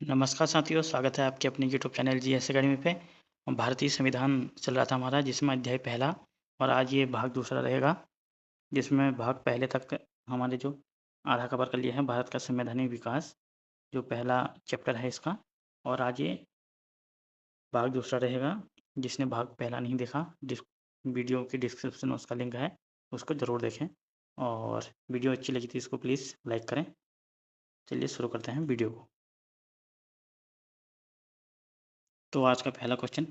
नमस्कार साथियों, स्वागत है आपके अपने यूट्यूब चैनल जीएस एकेडमी पे। भारतीय संविधान चल रहा था हमारा, जिसमें अध्याय पहला और आज ये भाग दूसरा रहेगा, जिसमें भाग पहले तक हमारे जो आधा कवर कर लिया है भारत का संवैधानिक विकास, जो पहला चैप्टर है इसका। और आज ये भाग दूसरा रहेगा। जिसने भाग पहला नहीं देखा, वीडियो की डिस्क्रिप्शन में उसका लिंक है, उसको ज़रूर देखें। और वीडियो अच्छी लगी थी इसको प्लीज़ लाइक करें। चलिए शुरू करते हैं वीडियो को। तो आज का पहला क्वेश्चन,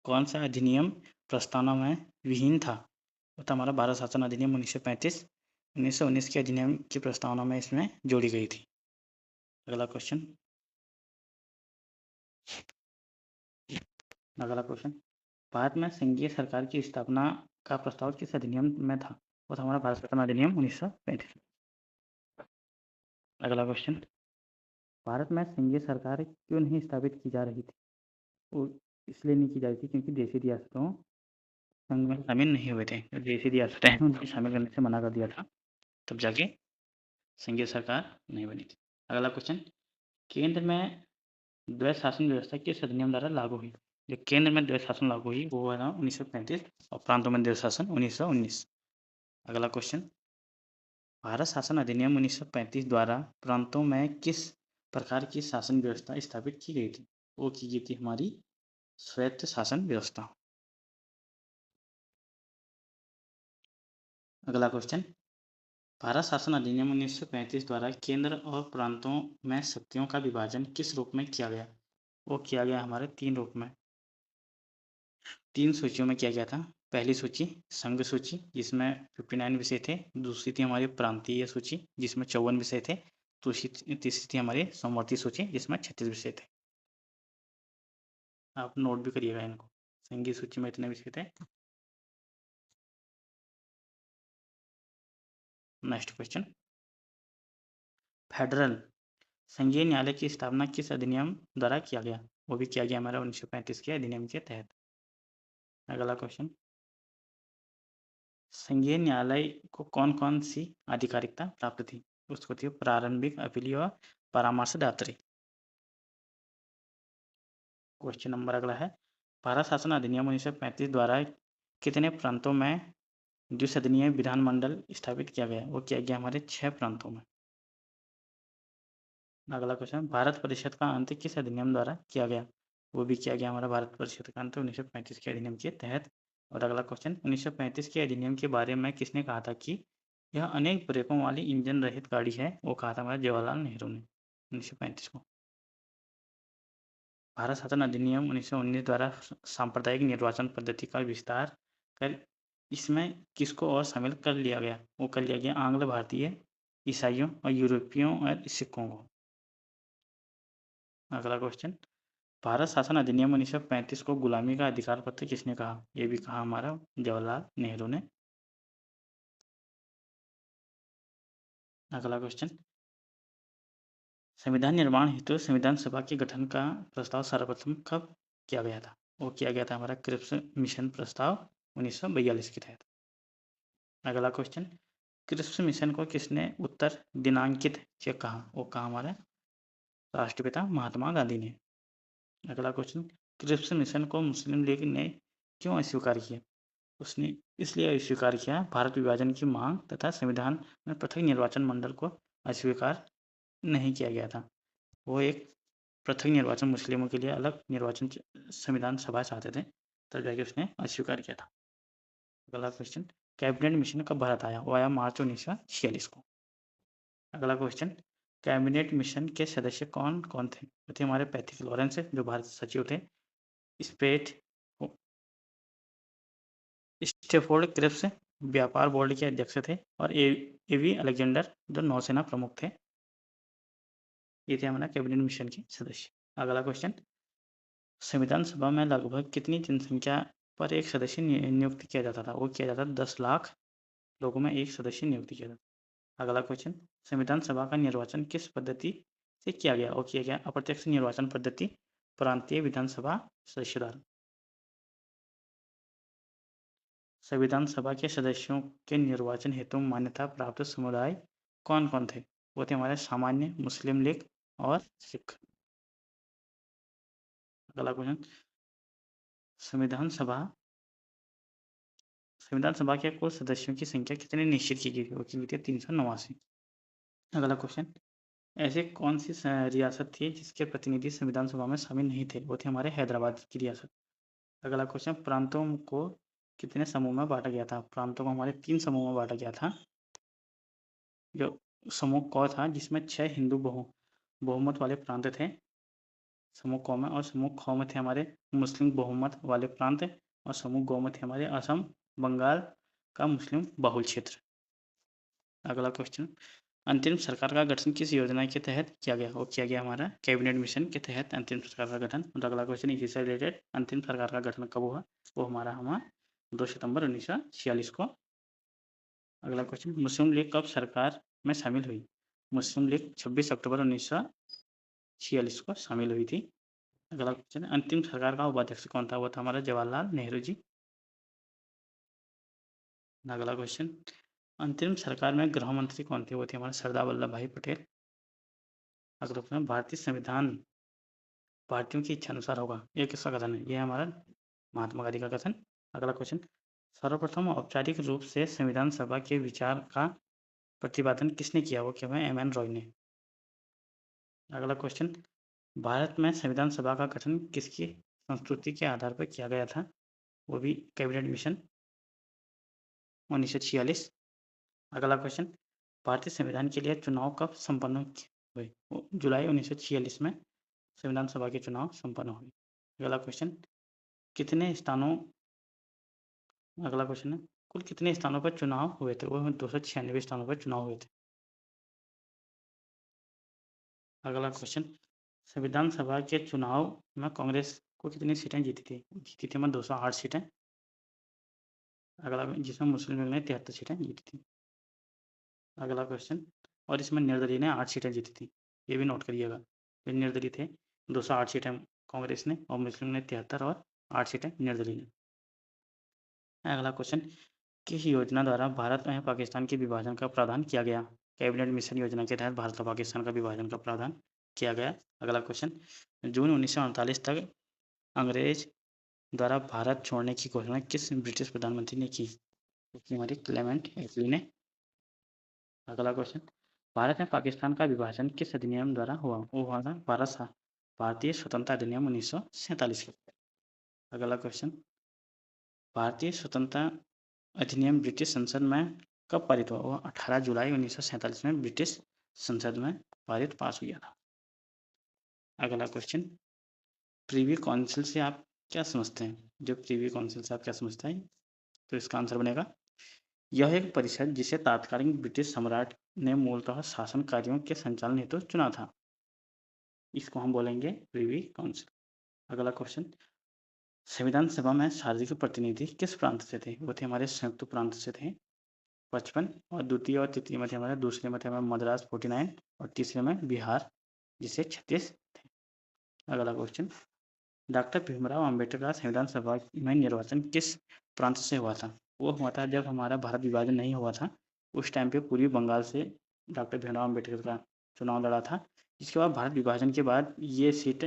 कौन सा अधिनियम प्रस्तावना में विहीन था? वो था हमारा भारत शासन अधिनियम 1935। 1919 के अधिनियम की प्रस्तावना में इसमें जोड़ी गई थी। अगला क्वेश्चन, भारत में संघीय सरकार की स्थापना का प्रस्ताव किस अधिनियम में था? वो था हमारा भारत शासन अधिनियम 1935। अगला क्वेश्चन, भारत में संघीय सरकार क्यों नहीं स्थापित की जा रही थी? वो इसलिए नहीं की जा रही थी क्योंकि देशी रियासतों संघ में शामिल नहीं हुए थे। जो देशी रियासतें हैं उन्हें शामिल करने से मना कर दिया था, तब जाके संघीय सरकार नहीं बनी थी। अगला क्वेश्चन, केंद्र में द्वैध शासन व्यवस्था किस अधिनियम द्वारा लागू हुई? जो केंद्र में द्वैध शासन लागू हुई वो है 1935 और प्रांतों में द्वैध शासन 1919। अगला क्वेश्चन, भारत शासन अधिनियम 1935 द्वारा प्रांतों में किस प्रकार की शासन व्यवस्था स्थापित की गई थी? वो की गई थी हमारी स्वायत्त शासन व्यवस्था। अगला क्वेश्चन, भारत शासन अधिनियम 1935 द्वारा केंद्र और प्रांतों में शक्तियों का विभाजन किस रूप में किया गया? वो किया गया हमारे 3 रूप में। 3 सूचियों में किया गया था। पहली सूची संघ सूची, जिसमें 59 विषय थे। दूसरी थी हमारी प्रांतीय सूची, जिसमें 54 विषय थे। तीसरी थी हमारी समवर्ती सूची, जिसमें 36 विषय थे। आप नोट भी करिएगा इनको। संघीय सूची में इतने विषय थे। नेक्स्ट क्वेश्चन, फेडरल संघीय न्यायालय की स्थापना किस अधिनियम द्वारा किया गया? वो भी किया गया हमारा 1935 के अधिनियम के तहत। अगला क्वेश्चन, संघीय न्यायालय को कौन कौन सी आधिकारिकता प्राप्त थी? उसको थी प्रारंभिक, अपीलीय और परामर्शदात्री। क्वेश्चन नंबर अगला है, भारत शासन अधिनियम 1935 द्वारा कितने प्रांतों में द्विसदनीय विधानमंडल स्थापित किया गया? वो किया गया हमारे 6 प्रांतों में। अगला क्वेश्चन, भारत परिषद का अंत किस अधिनियम द्वारा किया गया? वो भी किया गया हमारा भारत परिषद का अंत 1935 के अधिनियम के तहत। और अगला क्वेश्चन, 1935 के अधिनियम के बारे में किसने कहा था कि यह अनेक ब्रेकों वाली इंजन रहित गाड़ी है? वो कहा था हमारे जवाहरलाल नेहरू ने 1935 को। भारत शासन अधिनियम 1919 द्वारा सांप्रदायिक निर्वाचन पद्धति का विस्तार कर इसमें किसको और शामिल कर लिया गया? वो कर लिया गया आंग्ल भारतीय, ईसाइयों और यूरोपियों और सिखों को। अगला क्वेश्चन, भारत शासन अधिनियम 1935 को गुलामी का अधिकार पत्र किसने कहा? ये भी कहा हमारा जवाहरलाल नेहरू ने। अगला क्वेश्चन, संविधान निर्माण हेतु संविधान सभा के गठन का प्रस्ताव सर्वप्रथम कब किया गया था? वो किया गया था हमारा क्रिप्स मिशन प्रस्ताव 1942 के तहत। अगला क्वेश्चन, क्रिप्स मिशन को किसने उत्तर दिनांकित चेक कहा? वो कहा हमारा राष्ट्रपिता महात्मा गांधी ने। अगला क्वेश्चन, क्रिप्स मिशन को मुस्लिम लीग ने क्यों अस्वीकार किया? उसने इसलिए अस्वीकार किया, भारत विभाजन की मांग तथा संविधान में पृथक निर्वाचन मंडल को अस्वीकार नहीं किया गया था। वो एक पृथक निर्वाचन, मुस्लिमों के लिए अलग निर्वाचन संविधान सभा चाहते थे, तब जाके उसने अस्वीकार किया था। अगला क्वेश्चन, कैबिनेट मिशन कब भारत आया? वो आया मार्च 1946 को। अगला क्वेश्चन, कैबिनेट मिशन के सदस्य कौन कौन थे? वो थे हमारे पैथिक लॉरेंस, जो भारत सचिव थे। स्पेट स्टेफोर्ड क्रिप्स व्यापार बोर्ड के अध्यक्ष थे। और एवी अलेक्जेंडर जो नौसेना प्रमुख थे। ये थे हमारा कैबिनेट मिशन के सदस्य। अगला क्वेश्चन, संविधान सभा में लगभग कितनी जनसंख्या पर एक सदस्य नियुक्त किया जाता था? वो किया जाता था 10 लाख लोगों में एक सदस्य नियुक्त किया जाता। अगला क्वेश्चन, संविधान सभा का निर्वाचन किस पद्धति से किया गया? वो किया गया अप्रत्यक्ष निर्वाचन पद्धति, प्रांतीय विधानसभा सदस्य द्वारा। संविधान सभा के सदस्यों के निर्वाचन हेतु मान्यता प्राप्त समुदाय कौन कौन थे? वो थे हमारे सामान्य, मुस्लिम लीग और सिख। अगला क्वेश्चन, संविधान सभा के कुल सदस्यों की संख्या कितनी निश्चित की गई थी? वो की गई थी 389। अगला क्वेश्चन, ऐसी कौन सी रियासत थी जिसके प्रतिनिधि संविधान सभा में शामिल नहीं थे? वो थे हमारे हैदराबाद की रियासत। अगला क्वेश्चन, प्रांतों को कितने समूह में बांटा गया था? प्रांतों को हमारे 3 समूह में बांटा गया था। जो समूह क था जिसमें 6 हिंदू बहुमत वाले प्रांत थे समूह क में, और समूह ख में थे हमारे मुस्लिम बहुमत वाले प्रांत, और समूह ग में थे हमारे असम बंगाल का मुस्लिम बहुल क्षेत्र। अगला क्वेश्चन, अंतरिम सरकार का गठन किस योजना के तहत किया गया? वो किया गया हमारा कैबिनेट मिशन के तहत अंतरिम सरकार का गठन। और अगला क्वेश्चन इसी से रिलेटेड, अंतरिम सरकार का गठन कब हुआ? वो हमारा 2 सितंबर 1946 को। अगला क्वेश्चन, मुस्लिम लीग कब सरकार में शामिल हुई? मुस्लिम लीग 26 अक्टूबर 1946 को शामिल हुई थी। अगला क्वेश्चन, अंतिम सरकार का उपाध्यक्ष कौन था? वो था हमारा जवाहरलाल नेहरू जी। अगला क्वेश्चन, अंतरिम सरकार में गृह मंत्री कौन थे? वो थे हमारे सरदार वल्लभ भाई पटेल। अगला क्वेश्चन, भारतीय संविधान भारतीयों की इच्छा अनुसार होगा, ये किसका कथन है? ये हमारा महात्मा गांधी का कथन। अगला क्वेश्चन, सर्वप्रथम औपचारिक रूप से संविधान सभा के विचार का प्रतिपादन किसने किया? वो क्या है? एम.एन. रॉय ने। अगला क्वेश्चन, भारत में संविधान सभा का गठन किसकी संस्तुति के आधार पर किया गया था? वो भी कैबिनेट मिशन 1946। अगला क्वेश्चन, भारतीय संविधान के लिए चुनाव कब संपन्न हुए? जुलाई 1946 में संविधान सभा के चुनाव संपन्न हुए। अगला क्वेश्चन, कितने स्थानों अगला क्वेश्चन है, कुल कितने स्थानों पर चुनाव हुए थे? वो 296 स्थानों पर चुनाव हुए थे। अगला क्वेश्चन, संविधान सभा के चुनाव में कांग्रेस को कितनी सीटें जीती थी? जीती थी 208 सीटें। अगला, जिसमें मुस्लिम लीग ने 73 सीटें जीती थी। अगला क्वेश्चन, और इसमें निर्दलीय ने 8 सीटें जीती थी, ये भी नोट करिएगा। जो निर्दलीय थे 208 सीटें कांग्रेस ने, और मुस्लिम ने 73 और 8 सीटें निर्दलीय ने। अगला क्वेश्चन, किस योजना द्वारा भारत में पाकिस्तान के विभाजन का प्रावधान किया गया? कैबिनेट मिशन योजना के तहत भारत और पाकिस्तान का विभाजन का प्रावधान किया गया। अगला क्वेश्चन, जून 1948 तक अंग्रेज द्वारा भारत छोड़ने की घोषणा किस ब्रिटिश प्रधानमंत्री ने की? क्योंकि हमारी क्लेमेंट एटली ने। अगला क्वेश्चन, भारत में पाकिस्तान का विभाजन किस अधिनियम द्वारा हुआ? वो हुआ था भारतीय स्वतंत्रता अधिनियम 1947। अगला क्वेश्चन, भारतीय स्वतंत्रता अधिनियम ब्रिटिश संसद में कब पारित हुआ? वो 18 जुलाई 1947 में ब्रिटिश संसद में पास हुआ था। अगला क्वेश्चन, प्रीवी काउंसिल से आप क्या समझते हैं? जो प्रीवी काउंसिल से आप क्या समझते हैं? तो इसका आंसर बनेगा, यह एक परिषद जिसे तात्कालिक ब्रिटिश सम्राट ने मूलतः शासन कार्यों के संचालन हेतु चुना था। इसको हम बोलेंगे प्रीवी काउंसिल। अगला क्वेश्चन, संविधान सभा में शारीरिक प्रतिनिधि किस प्रांत से थे? वो थे हमारे संयुक्त प्रांत से थे 55, और द्वितीय और तृतीय में थे हमारे, दूसरे में थे हमारे मद्रास 49, और तीसरे में बिहार जिसे 36 थे। अगला क्वेश्चन, डॉक्टर भीमराव अंबेडकर का संविधान सभा में निर्वाचन किस प्रांत से हुआ था? वो हुआ था जब हमारा भारत विभाजन नहीं हुआ था, उस टाइम पे पूर्वी बंगाल से डॉक्टर भीमराव अंबेडकर का चुनाव लड़ा था। इसके बाद भारत विभाजन के बाद ये सीट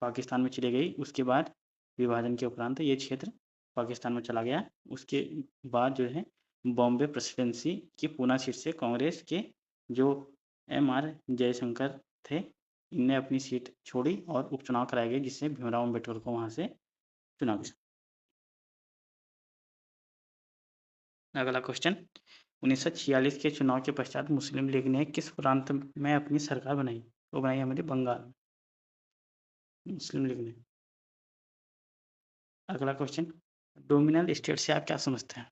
पाकिस्तान में चली गई। उसके बाद विभाजन के उपरांत ये क्षेत्र पाकिस्तान में चला गया। उसके बाद जो है बॉम्बे प्रेसिडेंसी की पूना सीट से कांग्रेस के जो M.R. जयशंकर थे, इनने अपनी सीट छोड़ी और उपचुनाव कराए गए, जिससे भीमराव अंबेडकर को वहां से चुना गया। अगला क्वेश्चन, 1946 के चुनाव के पश्चात मुस्लिम लीग ने किस प्रांत में अपनी सरकार बनाई? वो बनाई हमारी बंगाल मुस्लिम लीग ने। अगला क्वेश्चन, डोमिनल स्टेट से आप क्या समझते हैं?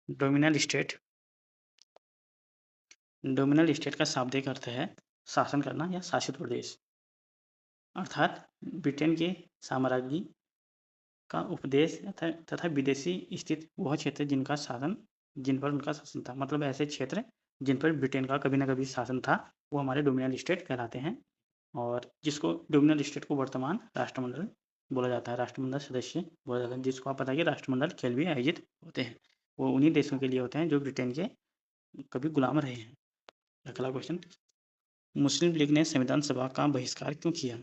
डोमिनल स्टेट का शाब्दिक अर्थ है शासन करना या शासित प्रदेश, अर्थात ब्रिटेन के साम्राज्य का उपदेश तथा विदेशी स्थित वह क्षेत्र जिन पर उनका शासन था। मतलब ऐसे क्षेत्र जिन पर ब्रिटेन का कभी ना कभी शासन था, वो हमारे डोमिनल स्टेट कहलाते हैं। और जिसको डोमिनल स्टेट को वर्तमान राष्ट्रमंडल बोला जाता है, राष्ट्रमंडल सदस्य बोला जाता है, जिसको आप बताइए राष्ट्रमंडल खेल भी आयोजित होते हैं। वो उन्हीं देशों के लिए होते हैं जो ब्रिटेन के कभी गुलाम रहे हैं। अगला क्वेश्चन, मुस्लिम लीग ने संविधान सभा का बहिष्कार क्यों किया?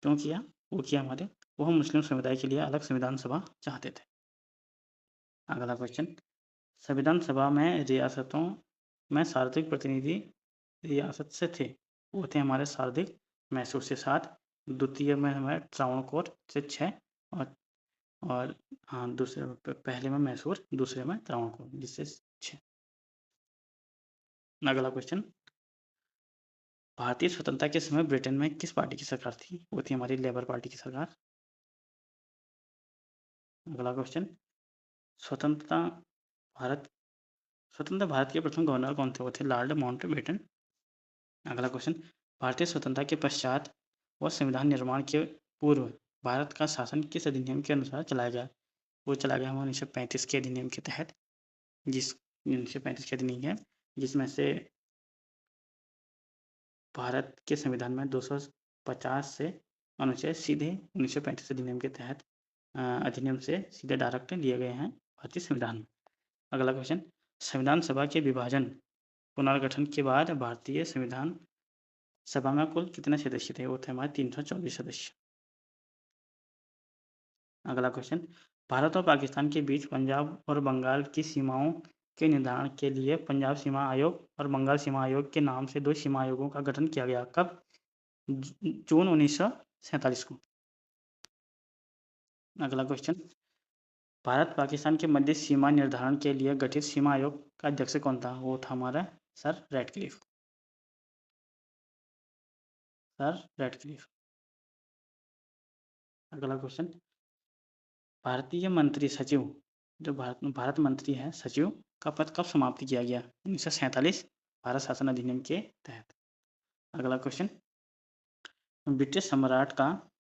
क्यों किया? वो किया हमारे, वो मुस्लिम समुदाय के लिए अलग संविधान सभा चाहते थे। अगला क्वेश्चन, संविधान सभा में रियासतों में सर्वाधिक प्रतिनिधि रियासत से थे, वो थे हमारे सर्वाधिक मैसूर से 7, द्वितीय में हमारे त्रावणकोर से 6 और हाँ दूसरे पहले में मैसूर, दूसरे में त्रावणकोर जिससे 6। अगला क्वेश्चन, भारतीय स्वतंत्रता के समय ब्रिटेन में किस पार्टी की सरकार थी? वो थी हमारी लेबर पार्टी की सरकार। अगला क्वेश्चन, स्वतंत्रता भारत के प्रथम गवर्नर कौन थे? वो थे लॉर्ड माउंटबेटन। अगला क्वेश्चन, भारतीय स्वतंत्रता के पश्चात व संविधान निर्माण के पूर्व भारत का शासन किस अधिनियम के अनुसार चलाया गया? वो चला गया हमारे 1935 के अधिनियम के तहत, जिस 1935 के अधिनियम है जिसमें से भारत के संविधान में 250 से अनुच्छेद सीधे 1935 अधिनियम के तहत अधिनियम से सीधे डायरेक्ट लिए गए हैं भारतीय संविधान में। अगला क्वेश्चन, संविधान सभा के विभाजन पुनर्गठन के बाद भारतीय संविधान सभा में कुल कितने सदस्य थे? वो थे हमारे 324 सदस्य। अगला क्वेश्चन, भारत और पाकिस्तान के बीच पंजाब और बंगाल की सीमाओं के निर्धारण के लिए पंजाब सीमा आयोग और बंगाल सीमा आयोग के नाम से 2 सीमा आयोगों का गठन किया गया। कब? जून 1947 को। अगला क्वेश्चन, भारत पाकिस्तान के मध्य सीमा निर्धारण के लिए गठित सीमा आयोग का अध्यक्ष कौन था? वो था हमारा सर रैटक्लिफ। अगला क्वेश्चन, भारतीय मंत्री सचिव जो भारत मंत्री है सचिव का पद कब समाप्त किया गया? 1947 भारत शासन अधिनियम के तहत। अगला क्वेश्चन, ब्रिटिश सम्राट का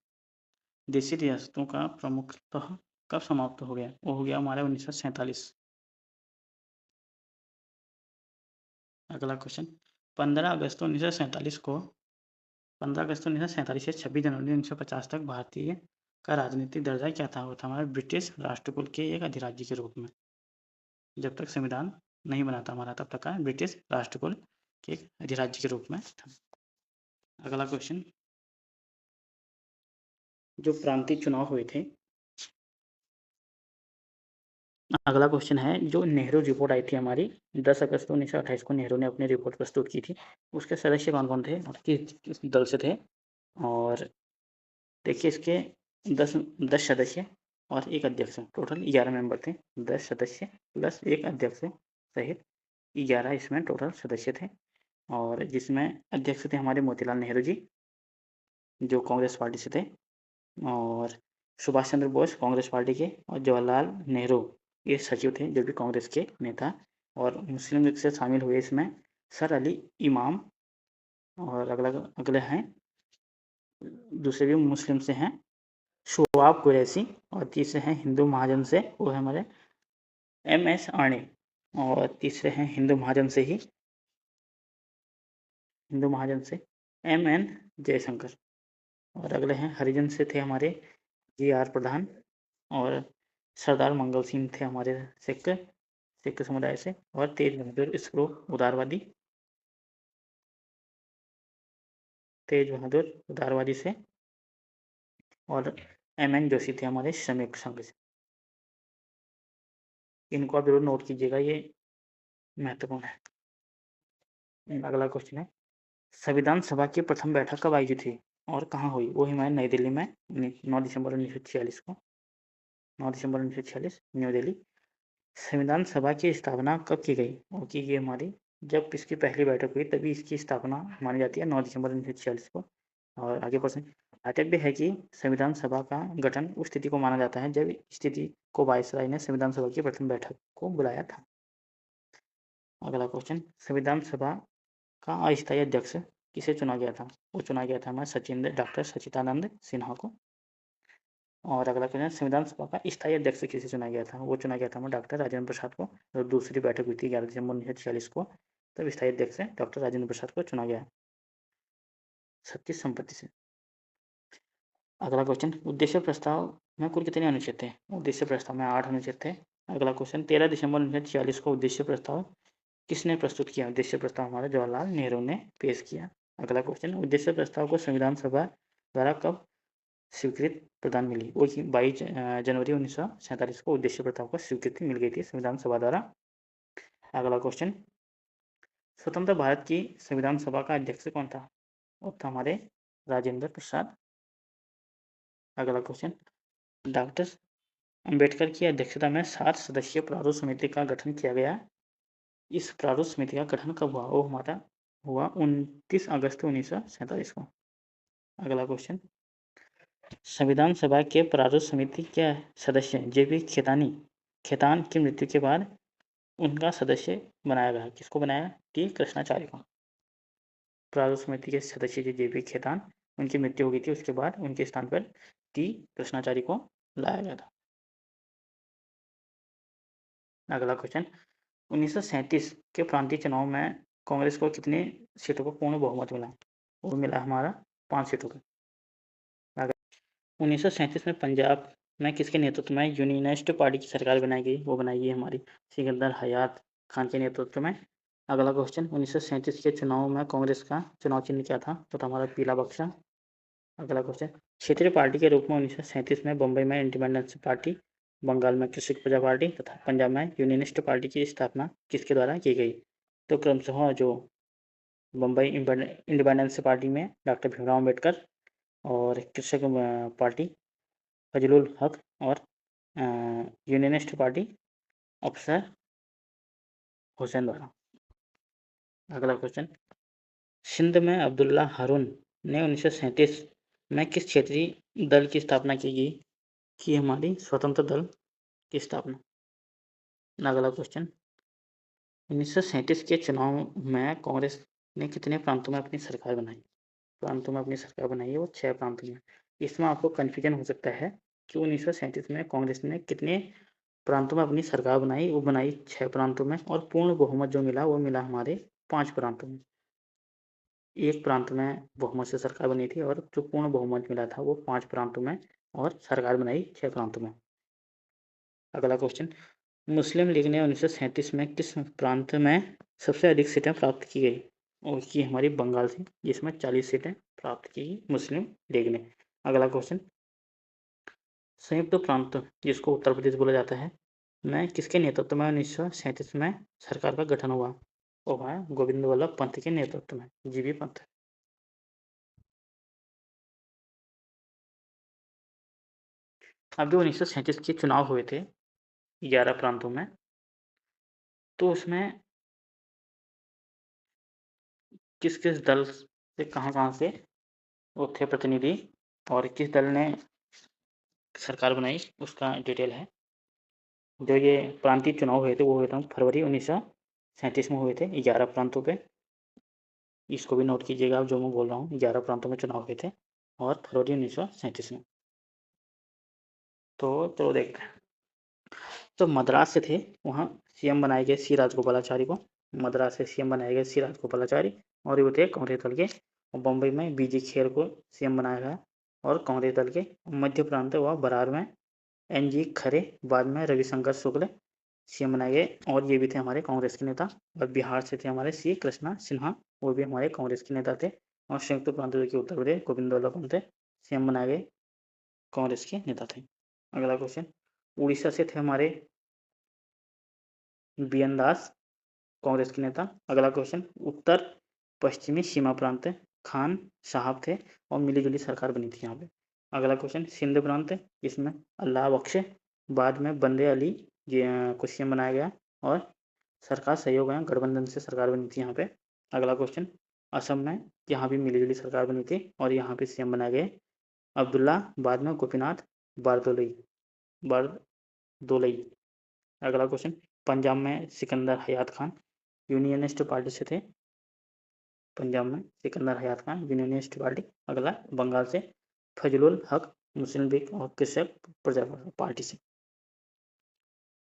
देशी रियासतों का प्रमुखतः कब समाप्त हो गया? वो हो गया हमारे 1947। अगला क्वेश्चन, 15 अगस्त 1947 से 26 जनवरी 1950 तक भारतीय का राजनीतिक दर्जा क्या था? वो था हमारे ब्रिटिश राष्ट्रकुल के एक अधिराज्य के रूप में। जब तक संविधान नहीं बना था हमारा तब तक का ब्रिटिश राष्ट्रकुल के एक अधिराज्य के रूप में था। अगला क्वेश्चन, जो प्रांतीय चुनाव हुए थे, अगला क्वेश्चन है जो नेहरू रिपोर्ट आई थी हमारी 10 अगस्त 1928 को नेहरू ने अपनी रिपोर्ट प्रस्तुत की थी, उसके सदस्य कौन कौन थे और किस दल से थे? और देखिए इसके 10 सदस्य और एक अध्यक्ष, टोटल 11 मेंबर थे। 10 सदस्य प्लस एक अध्यक्ष सहित 11 इसमें टोटल सदस्य थे। और जिसमें अध्यक्ष थे हमारे मोतीलाल नेहरू जी जो कांग्रेस पार्टी से थे, और सुभाष चंद्र बोस कांग्रेस पार्टी के, और जवाहरलाल नेहरू ये सचिव थे जो भी कांग्रेस के नेता। और मुस्लिम लीग से शामिल हुए इसमें सर अली इमाम, और अगले हैं दूसरे भी मुस्लिम से हैं शोआब कुरैशी, और तीसरे हैं हिंदू महाजन से वो है हमारे MS आर्णी, और तीसरे हैं हिंदू महाजन से MN जयशंकर, और अगले हैं हरिजन से थे हमारे GR प्रधान, और सरदार मंगल सिंह थे हमारे सिख समुदाय से, और तेज बहादुर स्क्रू उदारवादी से, और MN जोशी थे हमारे श्रमिक संघ से। इनको आप जरूर नोट कीजिएगा, ये महत्वपूर्ण है। अगला क्वेश्चन है, संविधान सभा की प्रथम बैठक कब आयोजित हुई और कहाँ हुई? वो हमारे नई दिल्ली में 9 दिसंबर 1946 को, 9 दिसंबर 1946 न्यू दिल्ली। संविधान सभा की स्थापना कब की गई? वो की गई हमारी जब इसकी पहली बैठक हुई तभी इसकी स्थापना मानी जाती है 9 दिसंबर 1946 को। और आगे प्रश्न आक्षेप भी है कि संविधान सभा का गठन उस स्थिति को माना जाता है जब स्थिति को वायसराय ने संविधान सभा की प्रथम बैठक को बुलाया था। अगला क्वेश्चन, संविधान सभा का अस्थायी अध्यक्ष किसे चुना गया था? वो चुना गया था हमारे डॉक्टर सच्चिदानंद सिन्हा को। और अगला क्वेश्चन, संविधान सभा का स्थायी अध्यक्ष किसे चुना गया था? वो चुना गया था हमारे डॉक्टर राजेंद्र प्रसाद को। और दूसरी बैठक हुई थी 11 दिसंबर 1946 को, तब स्थायी अध्यक्ष डॉक्टर राजेंद्र प्रसाद को चुना गया सबकी संपत्ति से। अगला क्वेश्चन, उद्देश्य प्रस्ताव में कुल कितने अनुच्छेद थे? उद्देश्य प्रस्ताव में 8 अनुच्छेद थे। अगला क्वेश्चन, 13 दिसंबर 1946 को उद्देश्य प्रस्ताव किसने प्रस्तुत किया? उद्देश्य प्रस्ताव हमारे जवाहरलाल नेहरू ने पेश किया। अगला क्वेश्चन, उद्देश्य प्रस्ताव को संविधान सभा द्वारा कब स्वीकृति प्रदान मिली? वो 22 जनवरी 1947 को उद्देश्य प्रस्ताव को स्वीकृति मिल गई थी संविधान सभा द्वारा। अगला क्वेश्चन, स्वतंत्र भारत की संविधान सभा का अध्यक्ष कौन था? वो था हमारे राजेंद्र प्रसाद। अगला क्वेश्चन, डॉक्टर अंबेडकर की अध्यक्षता में 7 सदस्यीय प्रारूप समिति का गठन किया गया। इस प्रारूप समिति का गठन कब हुआ? वो हमारा हुआ 29 अगस्त 1947 को। अगला क्वेश्चन, संविधान सभा के प्रारूप समिति के सदस्य जेपी खेतान की मृत्यु के बाद उनका सदस्य बनाया गया। किसको बनाया? टी कृष्णाचार्य को। प्रारूप समिति के सदस्य जो जेपी खेतान, उनकी मृत्यु हो गई थी, उसके बाद उनके स्थान पर टी कृष्णाचार्य को लाया गया था। अगला क्वेश्चन, 1937 के प्रांतीय चुनाव में कांग्रेस को कितने सीटों को पूर्ण बहुमत मिला? वो मिला हमारा 5 सीटों का। 1937 में पंजाब में किसके नेतृत्व में यूनियनिस्ट पार्टी की सरकार बनाई गई? वो बनाई गई हमारी सिकंदर हयात खान के नेतृत्व में। अगला क्वेश्चन, 1937 के चुनाव में कांग्रेस का चुनाव चिन्ह क्या था? तो था हमारा पीला बक्सा। अगला क्वेश्चन, क्षेत्रीय पार्टी के रूप में 1937 में बम्बई में इंडिपेंडेंस पार्टी, बंगाल में कृषक प्रजा पार्टी तथा पंजाब में यूनियनिस्ट पार्टी की स्थापना किसके द्वारा की गई? तो क्रमशः जो बम्बई इंडिपेंडेंस पार्टी में डॉक्टर भीमराव अम्बेडकर और कृषक पार्टी फजलुल हक और यूनियनिस्ट पार्टी अफसर हुसैन द्वारा। अगला क्वेश्चन, सिंध में अब्दुल्ला हारून ने 1937 में किस क्षेत्रीय दल की स्थापना की गई? कि हमारी स्वतंत्र दल की स्थापना। अगला क्वेश्चन, 1937 के चुनाव में कांग्रेस ने कितने प्रांतों में अपनी सरकार बनाई? प्रांतों में अपनी सरकार बनाई है वो 6 प्रांतों में। इसमें आपको कन्फ्यूजन हो सकता है कि 1937 में कांग्रेस ने कितने प्रांतों में अपनी सरकार बनाई? वो बनाई 6 प्रांतों में, और पूर्ण बहुमत जो मिला वो मिला हमारे 5 प्रांतों में। एक प्रांत में बहुमत से सरकार बनी थी और जो पूर्ण बहुमत मिला था वो 5 प्रांतों में, और सरकार बनाई 6 प्रांतों में। अगला क्वेश्चन, मुस्लिम लीग ने 1937 में किस प्रांत में सबसे अधिक सीटें प्राप्त की गई? और ये हमारी बंगाल थी, जिसमें 40 सीटें प्राप्त की मुस्लिम लीग ने। अगला क्वेश्चन, संयुक्त प्रांत जिसको उत्तर प्रदेश बोला जाता है में किसके नेतृत्व में 1937 में सरकार का गठन हुआ? वो है गोविंद वल्लभ पंत के नेतृत्व में, जीबी पंत। अब जो 1937 के चुनाव हुए थे 11 प्रांतों में, तो उसमें किस किस दल से कहाँ से वो थे प्रतिनिधि और किस दल ने सरकार बनाई, उसका डिटेल है। जो ये प्रांतीय चुनाव हुए थे वो हुए थे फरवरी 1937 में हुए थे 11 प्रांतों पे। इसको भी नोट कीजिएगा आप, जो मैं बोल रहा हूँ 11 प्रांतों में चुनाव हुए थे और फरवरी 1937 में। तो चलो देखते हैं। तो मद्रास से थे, वहाँ सीएम बनाए गए सी राजगोपालाचारी को। मद्रास से सीएम बनाए गए सी राजगोपालाचारी, और ये थे कांग्रेस दल के। और बम्बई में बीजी खेर को सीएम बनाया गया और कांग्रेस दल के। मध्य प्रांत व बरार में एनजी खरे, बाद में रविशंकर शुक्ल सीएम बनाए गए, और ये भी थे हमारे कांग्रेस के नेता। और बिहार से थे हमारे सी कृष्णा सिन्हा, वो भी हमारे कांग्रेस के नेता थे। और संयुक्त प्रांत के उत्तर प्रदेश गोविंद वल्लभ पंत सीएम बनाए गए, कांग्रेस के नेता थे। अगला क्वेश्चन, उड़ीसा से थे हमारे बीएन दास, कांग्रेस के नेता। अगला क्वेश्चन, उत्तर पश्चिमी सीमा प्रांत खान साहब थे और मिलीजुली सरकार बनी थी यहाँ पे। अगला क्वेश्चन, सिंध प्रांत, इसमें अल्लाह बख्श, बाद में बंदे अली को सीएम बनाया गया और सरकार सहयोग है, गठबंधन से सरकार बनी थी यहाँ पे। अगला क्वेश्चन, असम में, यहाँ भी मिलीजुली सरकार बनी थी और यहाँ पे सीएम बनाए गए अब्दुल्ला, बाद में गोपीनाथ बारदोलई। अगला क्वेश्चन, पंजाब में सिकंदर हयात खान यूनियनिस्ट पार्टी से थे। पंजाब में सिकंदर हयात खान यूनियनिस्ट पार्टी। अगला, बंगाल से फजलुल हक मुस्लिम लीग और कृषक प्रजा पार्टी से।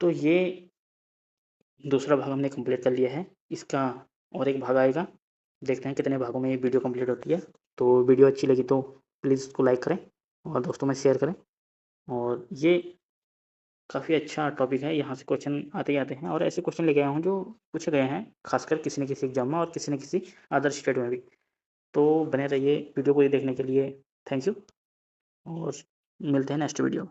तो ये दूसरा भाग हमने कंप्लीट कर लिया है। इसका और एक भाग आएगा, देखते हैं कितने भागों में ये वीडियो कंप्लीट होती है। तो वीडियो अच्छी लगी तो प्लीज़ इसको लाइक करें और दोस्तों में शेयर करें। और ये काफ़ी अच्छा टॉपिक है, यहाँ से क्वेश्चन आते ही आते हैं, और ऐसे क्वेश्चन लेके आया हूँ जो पूछे गए हैं खासकर किसी न किसी एग्जाम में और किसी न किसी अदर स्टेट में भी। तो बने रहिए वीडियो को देखने के लिए। थैंक यू और मिलते हैं नेक्स्ट वीडियो।